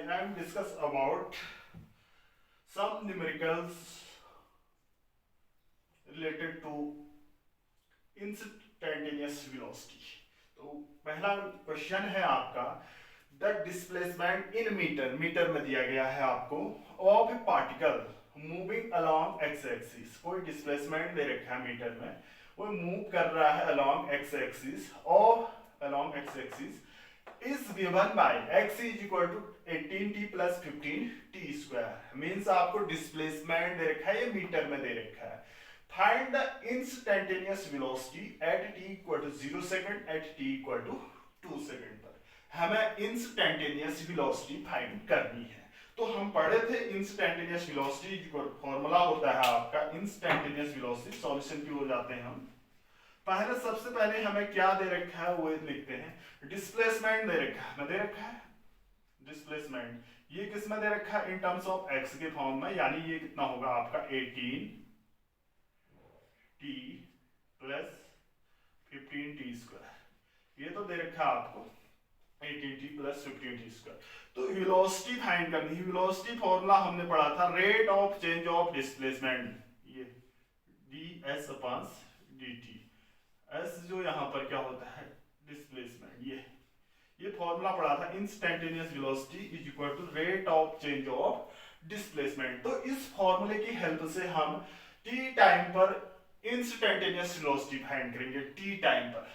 when I discuss about some numericals related to instantaneous velocity. तो पहला question है आपका द डिस्प्लेसमेंट इन मीटर में दिया गया है आपको of a particle moving along x axis. कोई डिस्प्लेसमेंट दे रखा है मीटर में, वो मूव कर रहा है along x axis of along x axis is given by x is equal to 18t plus 15t square। Means आपको डिस्प्लेसमेंट दे रखा है, ये मीटर में दे रखा है। Find the instantaneous velocity at t equal to 0 second at t equal to 2 second पर हमें इंस्टेंटेनियस वेलोसिटी फाइंड करनी है। तो हम पढ़े थे इंस्टेंटेनियस वेलोसिटी फॉर्मूला होता है आपका इंस्टेंटेनियस वेलोसिटी। सॉल्यूशन की ओर जाते हैं हम। पहले सबसे पहले हमें क्या दे रखा है वो लिखते हैं, डिस्प्लेसमेंट दे रखा है, दे रखा है डिस्प्लेसमेंट। ये किस में दे रखा है, इन टर्म्स ऑफ एक्स के फॉर्म में, यानी ये कितना होगा आपका 18t प्लस 15t स्क्वायर। ये तो दे रखा है आपको 18t प्लस 15t स्क्वायर। तो वेलोसिटी फाइंड करनी है। वेलोसिटी फॉर्मूला हमने पढ़ा था rate of change of displacement, ये ds अपॉन dt। एस जो यहाँ पर क्या होता है डिस्प्लेसमेंट, ये फॉर्मूला पढ़ा था instantaneous velocity is equal to rate of change of displacement. तो इस फॉर्मूले की हेल्प से हम t टाइम पर इंस्टेंटेनियस वेलोसिटी फाइंड करेंगे। t टाइम पर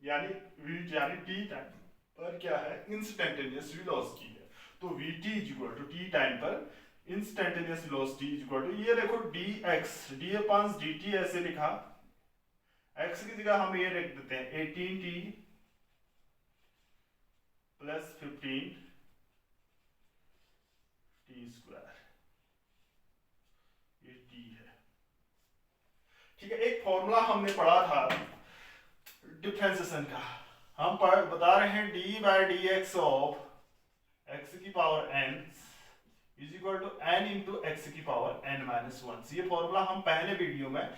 यानी t टाइम पर क्या है इंस्टेंटेनियस वेलोसिटी है। तो vt is equal to t time पर instantaneous velocity is equal to, ये देखो dx d अपॉन dt ऐसे लिखा, x की जगह हम ये लिख देते हैं 18t प्लस 15t स्क्वायर, ये t है। ठीक है, एक फॉर्मूला हमने पढ़ा था डिफरेंशिएशन का, हम बता रहे हैं d by d x of x की power n is equal to n into x की पावर n माइनस 1। ये फॉर्मूला हम पहले वीडियो में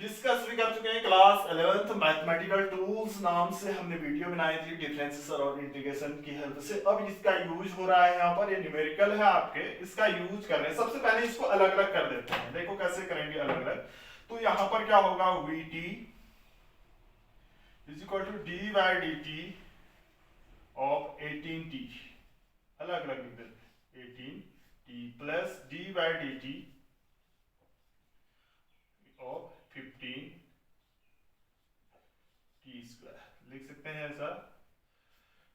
डिस्कस भी कर चुके हैं। क्लास 11th मैथमेटिकल टूल्स नाम से हमने वीडियो बनाई थी डिफरेंशिएशन और इंटीग्रेशन की हेल्प से। अब इसका यूज हो रहा है यहाँ पर, ये न्यूमेरिकल है आपके, इसका यूज कर रहे हैं। सबसे पहले इसको अलग अलग कर देते हैं, देखो कैसे करेंगे अलग अलग। तो यहाँ पर क्या होगा vt is equal to d by dt of 18t, अलग अलग लिख देते हैं 18t plus d by dt of 15t square लिख सकते हैं ऐसा,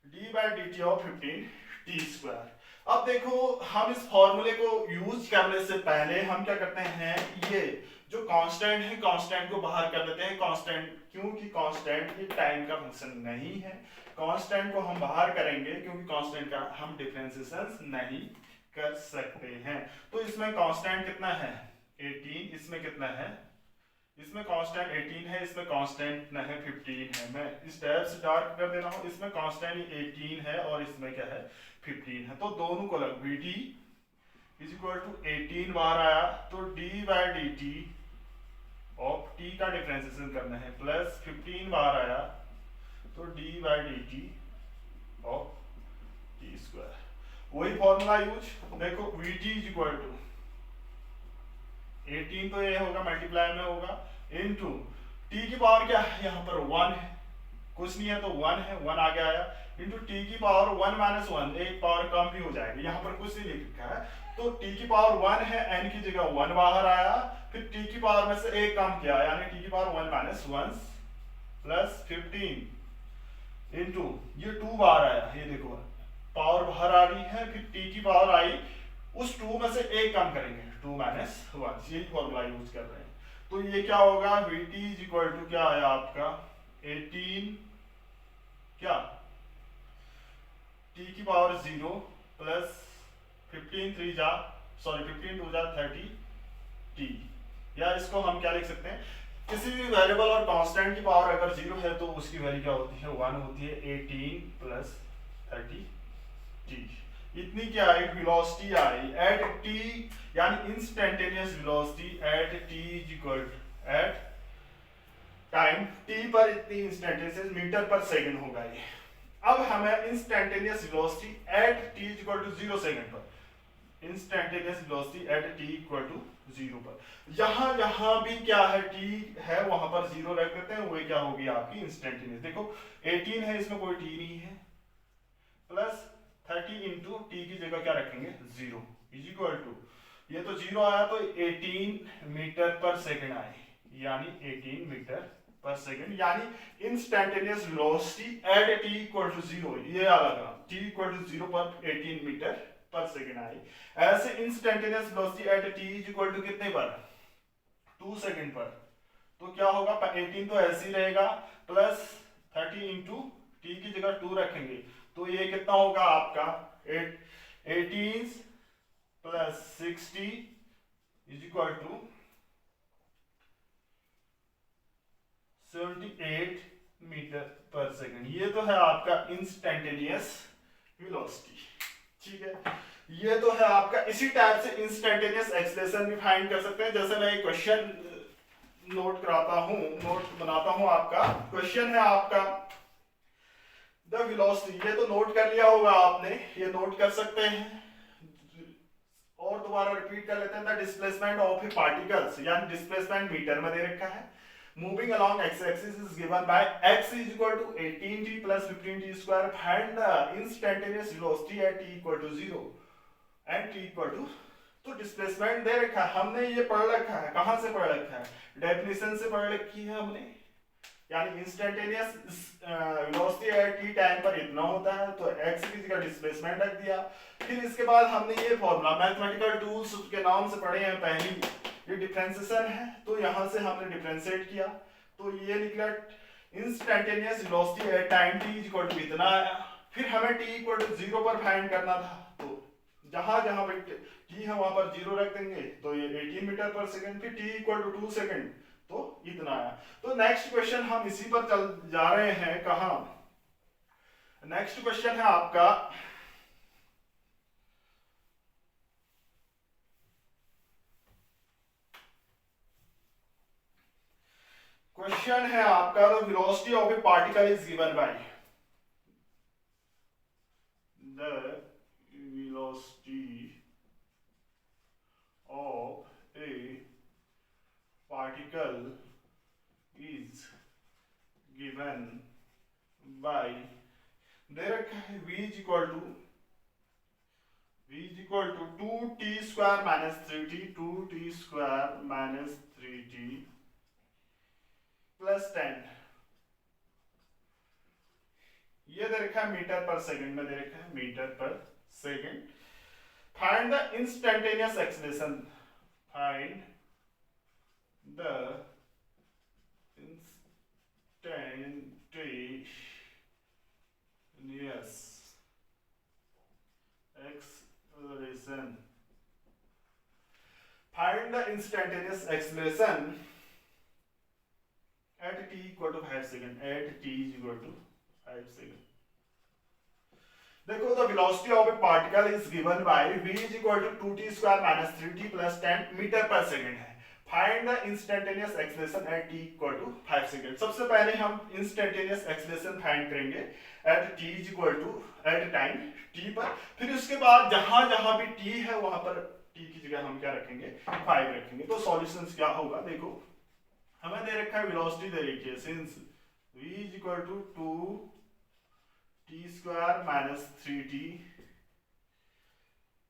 d by dt of 15t square. अब देखो हम इस फॉर्मूले को यूज करने से पहले हम क्या करते हैं, ये जो कांस्टेंट है कांस्टेंट को बाहर कर देते हैं। कांस्टेंट क्योंकि कांस्टेंट ये टाइम का फंक्शन नहीं है, कांस्टेंट को हम बाहर करेंगे क्योंकि कांस्टेंट का हम डिफरेंशिएशन नहीं कर सकते हैं। तो इसमें कांस्टेंट कितना है 18, इसमें कितना है, इसमें कांस्टेंट 18 है, इसमें कांस्टेंट है 15 है। मैं इस टैब से डार्क कर दे रहा हूं, इसमें कांस्टेंट 18 है और इसमें क्या है 15 है। तो दोनों को लग vt इज इक्वल टू 18 बार आया तो d by dt of t का डिफरेंशिएशन करना है प्लस 15 बार आया तो d by dt of t square. वही फॉर्मूला यूज, देखो vt इज इक्वल टू 18 तो ये होगा मल्टीप्लाई में होगा इनटू t की पावर क्या है यहाँ पर 1 है, कुछ नहीं है तो 1 है, 1 आगे आया इनटू t की पावर 1 माइनस 1, एक पावर कम भी हो जाएगी, यहाँ पर कुछ नहीं लिख रखा है। तो t की पावर 1 है, n की जगह 1 बाहर आया, फिर t की पावर में से एक कम किया यानी t की पावर 1 माइनस 1 प्लस 15 इनटू ये 2 बाहर आया, ये देखो पावर बाहर आ रही है, फिर t की पावर आई, उस 2 में से एक कम करेंगे 2 माइनस 1, यही फॉर्मूला यूज कर रहे हैं। तो ये क्या होगा vt इज इक्वल टू क्या आया आपका 18 क्या t की पावर 0 प्लस 15 2 जा 30 t, या इसको हम क्या लिख सकते हैं, किसी भी वेरिएबल और कांस्टेंट की पावर अगर 0 है तो उसकी वैल्यू क्या होती है 1 होती है, 18 प्लस 30 t। इतनी क्या आई वेलोसिटी आई एट t, यानी instantaneous velocity at t is equal at time t पर इतनी इंस्टेंटेनियस मीटर पर सेकंड होगा ये। अब हमें instantaneous velocity at T equal to 0 second पर, instantaneous velocity at T equal to 0 पर, जहां जहां भी क्या है टी है वहां पर 0 रख देते हैं, वो क्या होगी आपकी इंस्टेंटेनियस। देखो 18 है, इसमें कोई टी नहीं है, प्लस 30 इंटू टी की जगह क्या रखेंगे 0 इज इक्वल टू, ये तो 0 आया तो 18 मीटर पर सेकंड आए, यानी 18 मीटर पर सेकंड, यानी instantaneous velocity at T equal to 0, ये आ लगा टी इक्वल टू 0 पर 18 मीटर पर सेकंड आई। ऐसे instantaneous velocity at T is equal to कितने पर 2 सेकंड पर, तो क्या होगा 18 तो ऐसे ही रहेगा, प्लस 30 इंटू टी की जगह 2 रखेंगे, तो ये कितना होगा आपका 18 plus 60 is equal to 78 metre पर सेकंड। ये तो है आपका इंस्टेंटेनियस वेलोसिटी, ठीक है। ये तो है आपका, इसी टाइप से इंस्टेंटेनियस एक्सेलरेशन भी फाइंड कर सकते हैं। जैसे मैं एक क्वेश्चन नोट कराता हूं, नोट बनाता हूं, आपका क्वेश्चन है आपका द वेलोसिटी, ये तो नोट कर लिया होगा आपने, ये नोट कर सकते हैं और दोबारा रिपीट कर लेते हैं। The displacement of A particles, यानी डिस्प्लेसमेंट मीटर में दे रखा है, moving along x-axis is given by x is equal to 18t plus 15t square, find the instantaneous velocity at t equal to 0 and t equal to, तो displacement दे रखा है, हमने ये पढ़ रखा है, कहां से पढ़ रखा है, डेफिनेशन से पढ़ रखी है हमने, यानी instantaneous velocity at T time पर इतना होता है, तो x की जगह डिस्प्लेसमेंट रख दिया। फिर इसके बाद हमने ये फॉर्मूला मैथमेटिकल टूल्स के नाम से पढ़े हैं, पहली ये डिफरेंशिएशन है, तो यहां से हमने डिफरेंशिएट किया, तो ये निकला instantaneous velocity at time t equal to इतना आया। फिर हमें t इक्वल टू 0 पर फाइंड करना था, तो जहां जहां पे t है वहां पर 0 रख देंगे, तो ये 18 मीटर पर सेकंड, फिर t इक्वल टू 2 सेकंड, तो इतना आया। तो नेक्स्ट क्वेश्चन हम इसी पर चल जा रहे हैं, कहां, नेक्स्ट क्वेश्चन है आपका क्वेश्चन है आपका the velocity of a particle is given by, the velocity of a particle is given by, दे रखा है v is equal to 2t square minus 3t, 2t square minus 3t plus 10, ये दे रखा है मीटर पर second में, दे रखा है मीटर पर second. Find the instantaneous acceleration, find the instantaneous acceleration, find the instantaneous acceleration at t equal to 5 second, at t is equal to 5 second। देखो the velocity of a particle is given by v is equal to 2t square minus 3t plus 10 metre पर second है। Find the instantaneous acceleration at t equal to 5 second. सबसे पहले हम instantaneous acceleration find करेंगे at t is equal to at time t पर, फिर उसके बाद जहां जहां भी t है वहां पर t की जगह हम क्या रखेंगे 5 रखेंगे। तो सॉल्यूशंस क्या होगा, देखो हमें दे रखा है वेलोसिटी दे रखी है, since v is equal to 2t square minus 3t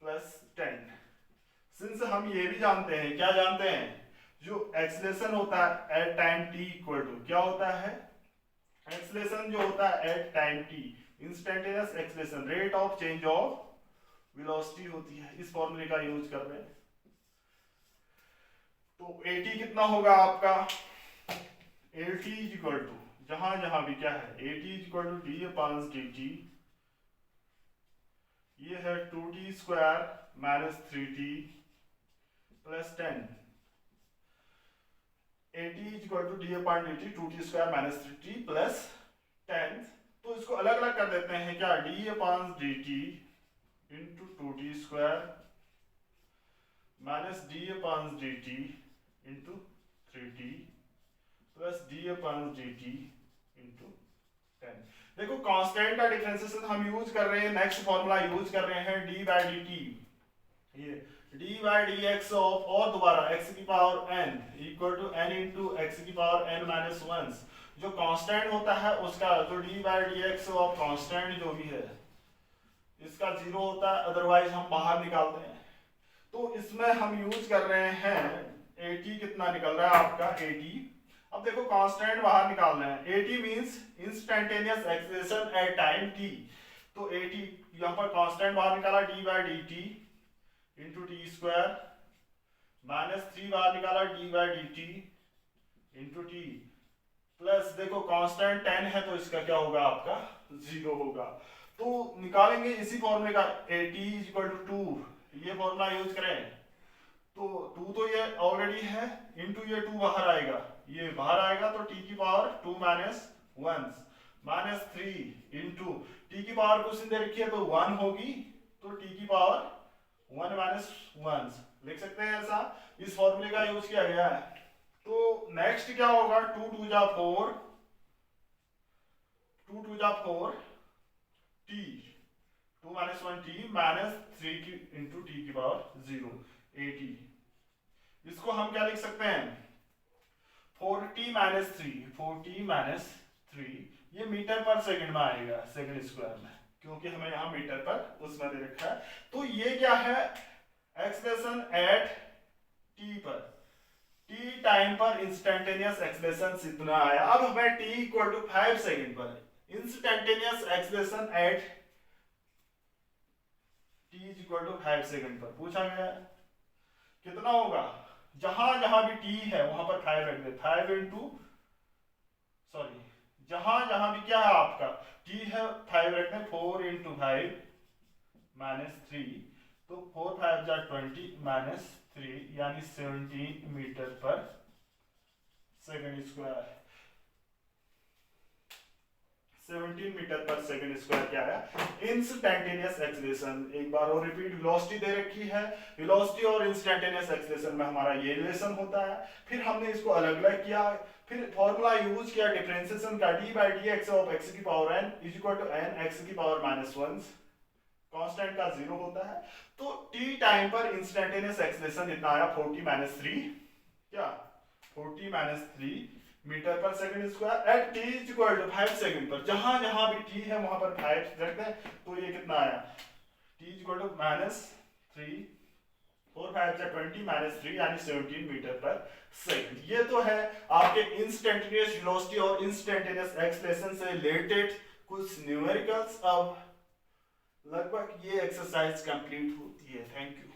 plus 10, since हम ये भी जानते हैं, क्या जानते हैं, जो एक्सेलरेशन होता है at time t equal to क्या होता है, एक्सेलरेशन जो होता है at time t, instantaneous acceleration rate of change of velocity होती है। इस फॉर्मूले का यूज कर रहे हैं, तो at कितना होगा आपका, at इज इक्वल टू जहां जहां भी क्या है, at is equal to d upon dt, ये है 2t square minus 3t plus 10, at is equal to d upon dt 2t square minus 3t plus 10। तो इसको अलग अलग कर देते हैं, क्या d upon dt into 2t square minus d upon dt into 3t plus d upon dt into 10। देखो constant का डिफरेंशिएशन हम यूज कर रहे हैं, नेक्स्ट फॉर्मूला यूज कर रहे हैं डी बाई डी टी, ये D by D x of, और दोबारा एक्स की power N equal to N into x की पावर एन माइनस वन। जो कांस्टेंट होता है उसका, जो D by D x of constant जो भी है इसका जीरो होता है, अदरवाइज हम बाहर निकालते हैं। तो इसमें हम यूज कर रहे हैं 80, कितना निकल रहा है आपका 80। अब देखो कांस्टेंट बाहर निकालना है, 80 means instantaneous acceleration eight time t। तो 80 यहाँ पर कांस्टेंट बाहर निकाला D by D T into T square, minus 3 बाहर निकाला D by D T into T, plus देखो कांस्टेंट 10 है तो इसका क्या होगा आपका 0 होगा। तो निकालेंगे इसी फॉर्मूले का, AT इक्वल टू 2, ये फॉर्मूला यूज करें तो 2 तो ये ऑलरेडी है, इंटू ये 2 बाहर आएगा, ये बाहर आएगा तो t की power 2 minus 1 minus 3 into t की पावर कुछ दे रखी है तो 1 होगी, तो t की पावर 1 माइनस 1 लिख सकते हैं, ऐसा इस फॉर्मूले का यूज किया गया है। तो नेक्स्ट क्या होगा, 2 2 जा 4, 2 2 जा 4 t, 2 माइनस 1 t माइनस 3 की इंटू टी की पावर 0 80। इसको हम क्या लिख सकते हैं 4t माइनस 3, 4t माइनस 3, ये मीटर पर सेकंड में आएगा, सेकंड स्क्वायर में, क्योंकि हमें यहाँ मीटर पर उसमें दे रखा है। तो ये क्या है एक्सप्रेशन एट t पर, t टाइम पर इंस्टेंटेनियस एक्सप्रेशन इतना आया। अब हमें t इक्वल टू 5 सेकंड पर instantaneous expression at t equal to 5 second पर पूछा गया है, कितना होगा, जहां जहां भी t है वहां पर 5 रख दे, 5 इंटू सॉरी जहां जहां भी क्या है आपका t है 5 रखते हैं, 4 इंटू 5 माइनस 3, तो 4 5 जा 20 माइनस 3 यानी 17 मीटर पर सेकंड स्क्वायर, 17 मीटर पर सेकंड स्क्वायर क्या है इंस्टेंटेनियस एक्सेलरेशन। एक बार और रिपीट, वेलोसिटी दे रखी है, वेलोसिटी और इंस्टेंटेनियस एक्सेलरेशन में हमारा ये रिलेशन होता है। फिर हमने इसको अलग अलग किया, फिर फॉर्मूला यूज किया डिफरेंशिएशन का, D by D x of X की power N is equal to N X की पावर माइनस 1, कांस्टेंट का 0 होता है। तो टी टाइम पर इंस्टेंटेनियस एक्सेलरेशन इतना आया 40 माइनस 3, क्या 40 माइनस 3 मीटर पर second square at t equal to 5 second पर, जहां जहां भी t है वहां पर 5 रखते हैं। तो ये कितना आया t इक्वल टू माइनस 3, 4 5 जा 20 माइनस 3 यानी 17 मीटर पर सेकंड। ये तो है आपके इंस्टेंटेनियस वेलोसिटी और इंस्टेंटेनियस एक्सेलरेशन से रिलेटेड कुछ न्यूमेरिकल्स। अब लगभग ये एक्सरसाइज कंप्लीट होती है। Thank you.